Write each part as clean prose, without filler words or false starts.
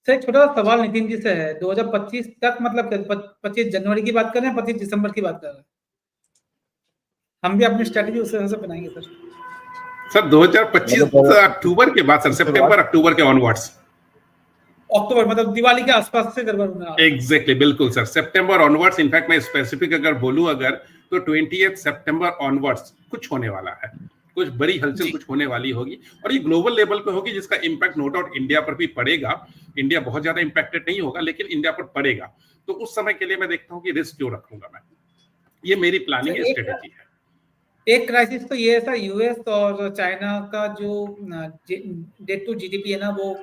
Sir एक छोटा सा सवाल नितिन जी से है, 2025 तक मतलब 25 जनवरी की बात कर रहे हैं, 25 दिसंबर की बात कर रहे हैं? हम भी अपनी स्ट्रेटेजी उस तरह से बनाएंगे सर। सर 2025 अक्टूबर के बाद सर, सितंबर अक्टूबर के ऑनवर्ड्स। अक्टूबर मतलब दिवाली के आसपास से गड़बड़ एग्जैक्टली, बिल्कुल सर, सितंबर ऑनवर्ड्स। इनफैक्ट मैं स्पेसिफिक अगर बोलूं अगर तो 28 सितंबर ऑनवर्ड्स कुछ होने वाला है, कुछ बड़ी हलचल कुछ होने वाली होगी, और ये ग्लोबल लेवल पे होगी, जिसका इंपैक्ट नो डाउट इंडिया पर भी पड़ेगा। इंडिया बहुत ज्यादा इंपैक्टेड नहीं होगा, लेकिन इंडिया पर पड़ेगा। तो उस समय के लिए मैं देखता हूं कि रिस्क क्यों रखूंगा मैं, ये मेरी प्लानिंग है, स्ट्रेटेजी है। एक क्राइसिस तो ये है सर, यूएस और चाइना का जो डेट टू जीडीपी है ना, वो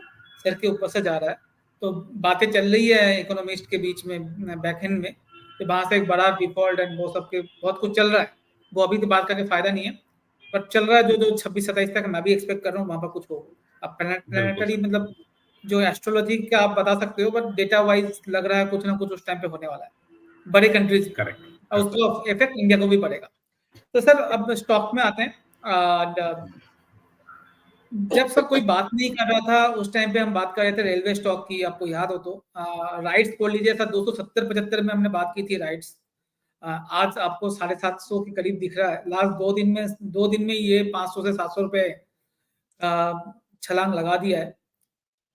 सर के ऊपर से जा रहा है। तो बातें चल रही है इकोनॉमिस्ट के बीच में बैकएंड में, तो वहां से एक बड़ा डिफॉल्ट एंड वो सबके बहुत कुछ चल रहा है। वो अभी तो बात करके फायदा नहीं है, पर चल रहा है जो 26-27 तक मैं भी एक्सपेक्ट कर रहा हूँ वहां पर कुछ हो। अब प्लैनेटरी मतलब जो एस्ट्रोलॉजी का आप बता सकते हो, बट डेटा वाइज लग रहा है कुछ ना कुछ उस टाइम पे होने वाला है बड़े कंट्रीज। करेक्ट, और उसका इफेक्ट इंडिया को भी पड़ेगा। तो सर अब स्टॉक में आते हैं। जब सब कोई बात नहीं कर रहा था उस टाइम पे हम बात कर रहे थे रेलवे स्टॉक की, आपको याद हो तो राइट्स खोल लीजिए सर, 270-75 में हमने बात की थी राइट्स। आज आपको 750 के करीब दिख रहा है। लास्ट 2 दिन में ये 500 से 700 रुपए छलांग लगा दिया है।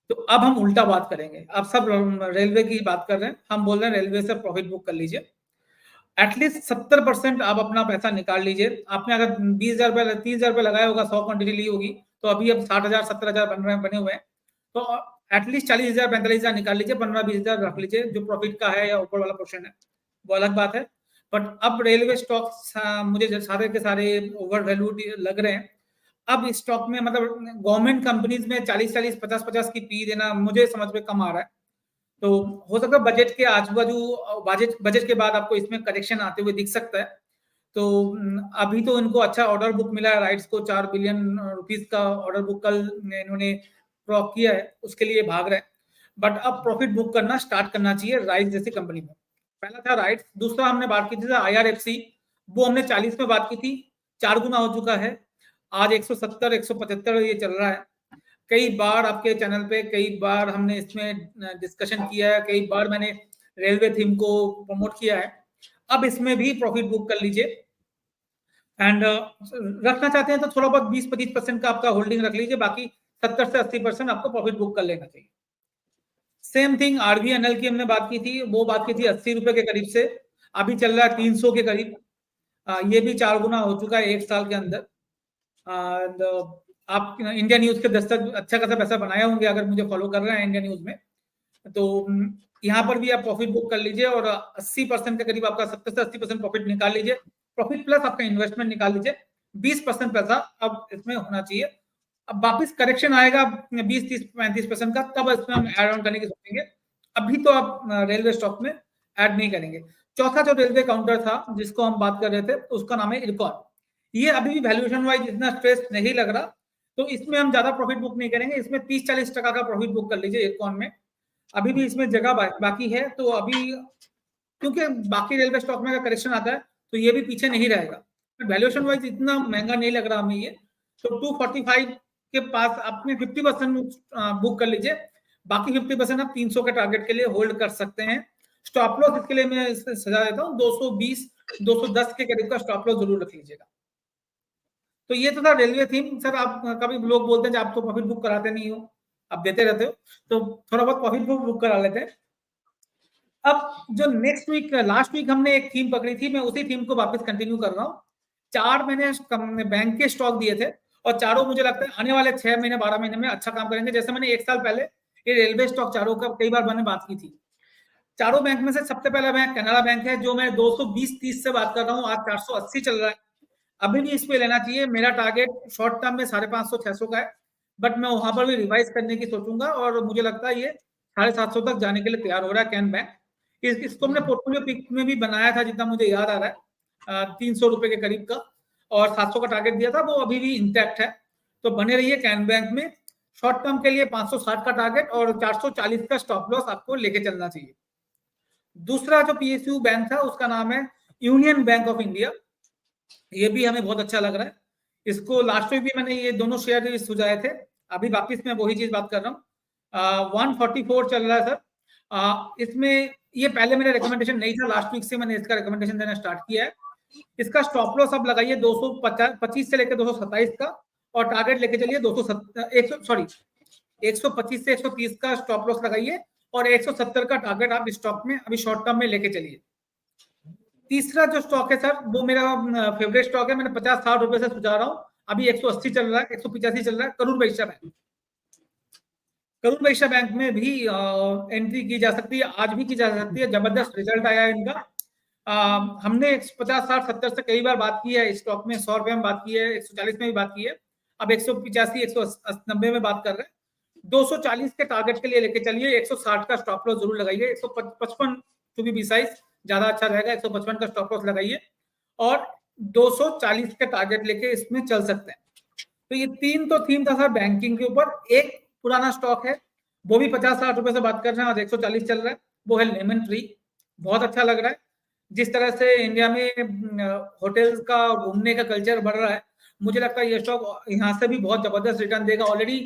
तो अब हम उल्टा बात करेंगे। अब सब रेलवे की बात कर रहे हैं, हम बोल रहे हैं रेलवे से प्रॉफिट बुक कर लीजिए। एटलीस्ट 70% आप अपना पैसा निकाल लीजिए। आपने अगर 20,000 रुपए 30,000 रुपए लगाया होगा, 100 क्वांटिटी ली होगी, तो अभी अब 60,000 70,000 बने हुए हैं। तो एटलीस्ट 40,000 45,000 निकाल लीजिए, 15-20,000 रख लीजिए। जो प्रॉफिट का है या ऊपर वाला पोर्शन है वो अलग बात है। बट अब रेलवे स्टॉक मुझे सारे के सारे ओवर वैल्यूड लग रहे हैं। अब इस स्टॉक में मतलब गवर्नमेंट कंपनीज में 40-40 50-50 की पी देना मुझे समझ में कम आ रहा है। तो हो सकता है बजट के आजू बाजू बजट के बाद आपको इसमें करेक्शन आते हुए दिख सकता है। तो अभी तो इनको अच्छा ऑर्डर बुक मिला है, राइट्स को 4 बिलियन रुपीस का ऑर्डर बुक कल इन्होंने ड्रॉप किया है, उसके लिए भाग रहे हैं। बट अब प्रॉफिट बुक करना स्टार्ट करना चाहिए राइट्स जैसी कंपनी में। पहला था राइट्स, दूसरा हमने बात की थी IRFC, वो हमने 40 में बात की थी, 4 गुना हो चुका है। आज 170 175 ये चल रहा है। कई बार आपके चैनल पे कई बार हमने इसमें डिस्कशन किया है, कई बार मैंने रेलवे थीम को प्रमोट किया है। अब इसमें भी प्रॉफिट बुक कर लीजिए एंड रखना चाहते हैं तो थोड़ा बहुत 20-25% का आपका होल्डिंग रख लीजिए, बाकी 70 से 80% आपको प्रॉफिट बुक कर लेना चाहिए। सेम थिंग RVNL की हमने बात की थी, वो बात की थी 80 रुपए के करीब से, अभी चल रहा है 300 के करीब। ये भी 4 गुना हो चुका है 1 साल के अंदर। आप इंडिया न्यूज के दस्तक अच्छा खासा पैसा बनाए होंगे अगर मुझे फॉलो कर रहे हैं इंडिया न्यूज में, तो यहाँ पर भी आप प्रॉफिट बुक कर लीजिए और 80% के करीब आपका 70 से 80% प्रॉफिट निकाल लीजिए। प्रॉफिट प्लस आपका इन्वेस्टमेंट निकाल लीजिए, 20% पैसा अब इसमें होना चाहिए। अब वापिस करेक्शन आएगा 20-30-35% का, तब इसमें हम ऐड ऑन करने की सोचेंगे। अभी तो आप रेलवे स्टॉक में ऐड नहीं करेंगे। चौथा जो रेलवे काउंटर था जिसको हम बात कर रहे थे, उसका नाम है इरकॉन। ये अभी भी वैल्यूएशन वाइज इतना स्ट्रेस नहीं लग रहा, तो इसमें हम ज्यादा प्रॉफिट बुक नहीं करेंगे। इसमें 30-40% का प्रॉफिट बुक कर लीजिए इरकॉन में, अभी भी इसमें जगह बाकी है। तो अभी क्योंकि बाकी रेलवे स्टॉक में अगर करेक्शन आता है तो ये भी पीछे नहीं रहेगा, वैल्यूएशन वाइज इतना महंगा नहीं लग रहा हमें ये। तो 245 के पास आपने 50% बुक कर लीजिए, बाकी 50% आप 300 के टारगेट के लिए होल्ड कर सकते हैं। स्टॉप लॉस इसके लिए मैं सजा देता हूँ 220-210 के करीब का स्टॉप लॉस जरूर रख लीजिएगा। तो ये तो था रेलवे थीम। सर आप कभी लोग बोलते हैं कि आप तो प्रॉफिट बुक कराते नहीं हो, आप देते रहते हो, तो थोड़ा बहुत प्रॉफिट बुक करा लेते हैं। अब जो नेक्स्ट वीक लास्ट वीक हमने एक थीम पकड़ी थी, मैं उसी थीम को वापस कंटिन्यू कर रहा हूँ। 4 मैंने बैंक के स्टॉक दिए थे और चारों मुझे लगता है आने वाले 6 महीने 12 महीने में अच्छा काम करेंगे। जैसे मैंने 1 साल पहले ये रेलवे स्टॉक चारों का कई बार मैंने बात की थी। चारों बैंक में से सबसे पहला बैंक कैनरा बैंक है, जो मैं 220-30 से बात कर रहा हूँ, आज 480 चल रहा है। अभी भी इस पे लेना चाहिए। मेरा टारगेट शॉर्ट टर्म में 550-600 का है, बट मैं वहां पर भी रिवाइज करने की सोचूंगा और मुझे लगता है ये 750 तक जाने के लिए तैयार हो रहा है कैन बैंक। इसको हमने पोर्टफोलियो पिक में भी बनाया था, जितना मुझे याद आ रहा है 300 रुपए के करीब का, और 700 का टारगेट दिया था, वो अभी भी इंटैक्ट है। तो बने रहिए कैन बैंक में। शॉर्ट टर्म के लिए 560 का टारगेट और 440 का स्टॉप लॉस आपको लेके चलना चाहिए। दूसरा जो PSU बैंक था उसका नाम है यूनियन बैंक ऑफ इंडिया, ये भी हमें बहुत अच्छा लग रहा है। इसको लास्ट वीक भी मैंने ये दोनों शेयर सुझाए थे, अभी वापस मैं वही चीज बात कर रहा हूँ। 144 चल रहा है सर। इसमें ये पहले मेरा रिकमेंडेशन नहीं था, लास्ट वीक से मैंने इसका रिकमेंडेशन देना स्टार्ट किया है। इसका स्टॉप लॉस आप लगाइए 225 से लेकर 227 का, और टारगेट लेके चलिए 125 से 130 का स्टॉप लॉस लगाइए, और 170 का टारगेट आप स्टॉक में अभी शॉर्ट टर्म में लेके चलिए। तीसरा जो स्टॉक है सर, वो मेरा फेवरेट स्टॉक है, मैंने 50-60 रुपए से सुझा रहा हूँ, अभी 180 चल रहा है, 185 चल रहा है, करूर वैश्य बैंक। करूर वैश्य बैंक में भी एंट्री की जा सकती है, आज भी की जा सकती है, जबरदस्त रिजल्ट आया है इनका। हमने 50-60-70 से कई बार बात की है स्टॉक में, 100 रुपए में बात की है, 140 में भी बात की है, अब 185-190 में बात कर रहे हैं। 240 के टारगेट के लिए लेके चलिए, 160 का स्टॉप लॉस जरूर लगाइए, 155 टू बी प्रिसाइज ज्यादा अच्छा रहेगा, 155 का स्टॉप लॉस लगाइए, और 240 के टारगेट लेके इसमें चल सकते हैं। तो ये तीन तो थीम था सर बैंकिंग के ऊपर। एक पुराना स्टॉक है, वो भी 50-60 रुपए से बात कर रहे हैं, आज 140 चल रहा है, वो है लेमन ट्री। बहुत अच्छा लग रहा है, जिस तरह से इंडिया में होटल्स का घूमने का कल्चर बढ़ रहा है, मुझे लगता है ये स्टॉक यहाँ से भी बहुत जबरदस्त रिटर्न देगा। ऑलरेडी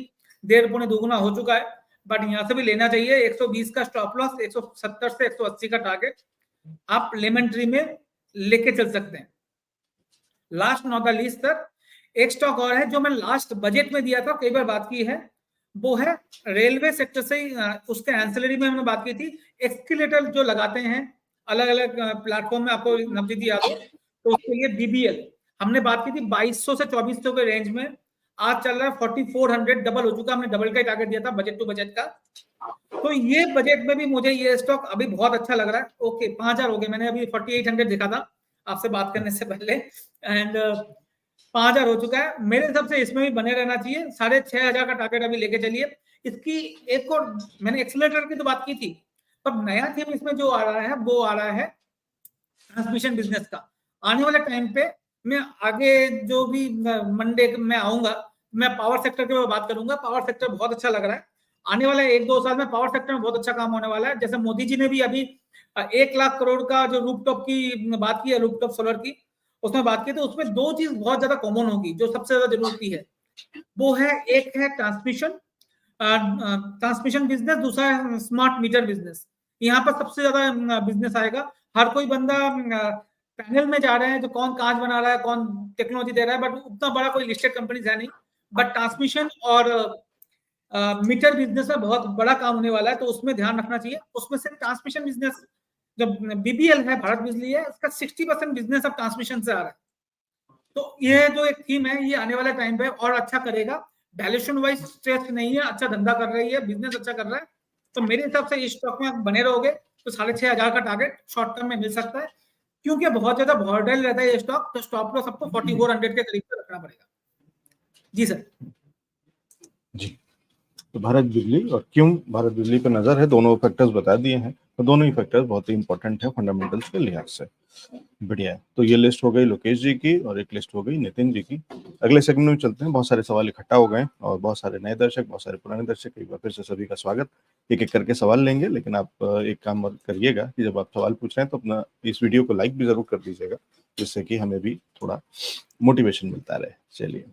1.5-2 हो चुका है, बट यहाँ से भी लेना चाहिए। 120 का स्टॉप लॉस, 170 से 180 का टारगेट आप लेमन ट्री में लेके चल सकते हैं। Last not the least sir, एक स्टॉक और है जो मैं लास्ट बजट में दिया था, कई बार बात की है, वो है रेलवे सेक्टर से उसके एंसिलरी में हमने बात की थी, एक्सकेलेटर जो लगाते हैं अलग अलग प्लेटफॉर्म में, आपको नवदीप याद हो, तो उसके लिए बीबीएल हमने बात की थी 2200 से 2400 के रेंज में, आज चल रहा है 4400, डबल हो चुका, हमने डबल का टारगेट दिया था बजट टू बजट का। तो ये बजट में भी मुझे ये स्टॉक अभी बहुत अच्छा लग रहा है। ओके 5000 हो गए, मैंने अभी 4800 देखा था आपसे बात करने से पहले, एंड 5000 हो चुका है। मेरे हिसाब से इसमें भी बने रहना चाहिए, 6500 का टारगेट अभी लेके चलिए। इसकी एक और मैंने एक्सीलरेटर की तो बात की थी, पर नया थीम इसमें जो आ रहा है वो आ रहा है ट्रांसमिशन बिजनेस का। आने वाले टाइम पे मैं आगे जो भी मंडे में आऊंगा, मैं पावर सेक्टर के बारे में बात करूंगा। पावर सेक्टर बहुत अच्छा लग रहा है, आने वाले 1-2 साल में पावर सेक्टर में बहुत अच्छा काम होने वाला है। जैसे मोदी जी ने भी अभी 1 लाख करोड़ का जो रूफटॉप की बात की है, रूफटॉप सोलर की, उसमें बात की, तो उसमें 2 चीज बहुत ज्यादा कॉमन होगी जो सबसे ज्यादा जरूरती है, वो है एक है ट्रांसमिशन बिजनेस, दूसरा है स्मार्ट मीटर बिजनेस। यहाँ पर सबसे ज्यादा बिजनेस आएगा। हर कोई बंदा पैनल में जा रहे हैं, जो कौन कांच बना रहा है, कौन टेक्नोलॉजी दे रहा है, बट उतना बड़ा कोई लिस्टेड कंपनी है नहीं, बट ट्रांसमिशन और मीटर बिजनेस में बहुत बड़ा काम होने वाला है, तो उसमें ध्यान रखना चाहिए। उसमें से ट्रांसमिशन बिजनेस जब बीबीएल है, भारत बिजली है, इसका 60% बिजनेस अब ट्रांसमिशन से आ रहा है। तो ये जो एक थीम है, ये आने वाले टाइम पे और अच्छा करेगा। वैल्यूएशन वाइज स्ट्रेस नहीं है, अच्छा धंधा कर रही है, बिजनेस अच्छा कर रहा है। तो मेरे हिसाब से इस स्टॉक में आप बने रहोगे तो 6500 का टारगेट शॉर्ट टर्म में मिल सकता है, क्योंकि बहुत ज्यादा वॉलेटाइल रहता है ये स्टॉक, तो स्टॉप लॉस आपको 4400 के करीब पे रखना पड़ेगा। जी सर। जी, तो भारत बिजली और क्यों भारत बिजली पर नजर है, दोनों फैक्टर्स बता दिए हैं, तो दोनों ही फैक्टर्स बहुत ही इंपॉर्टेंट है फंडामेंटल्स के लिहाज से। बढ़िया है, तो ये लिस्ट हो गई लोकेश जी की और एक लिस्ट हो गई नितिन जी की। अगले सेगमेंट में चलते हैं। बहुत सारे सवाल इकट्ठा हो गए और बहुत सारे नए दर्शक, बहुत सारे पुराने दर्शक, एक बार फिर से सभी का स्वागत। एक एक करके सवाल लेंगे, लेकिन आप एक काम और करिएगा कि जब आप सवाल पूछ रहे हैं तो अपना इस वीडियो को लाइक भी जरूर कर दीजिएगा, जिससे कि हमें भी थोड़ा मोटिवेशन मिलता रहे। चलिए।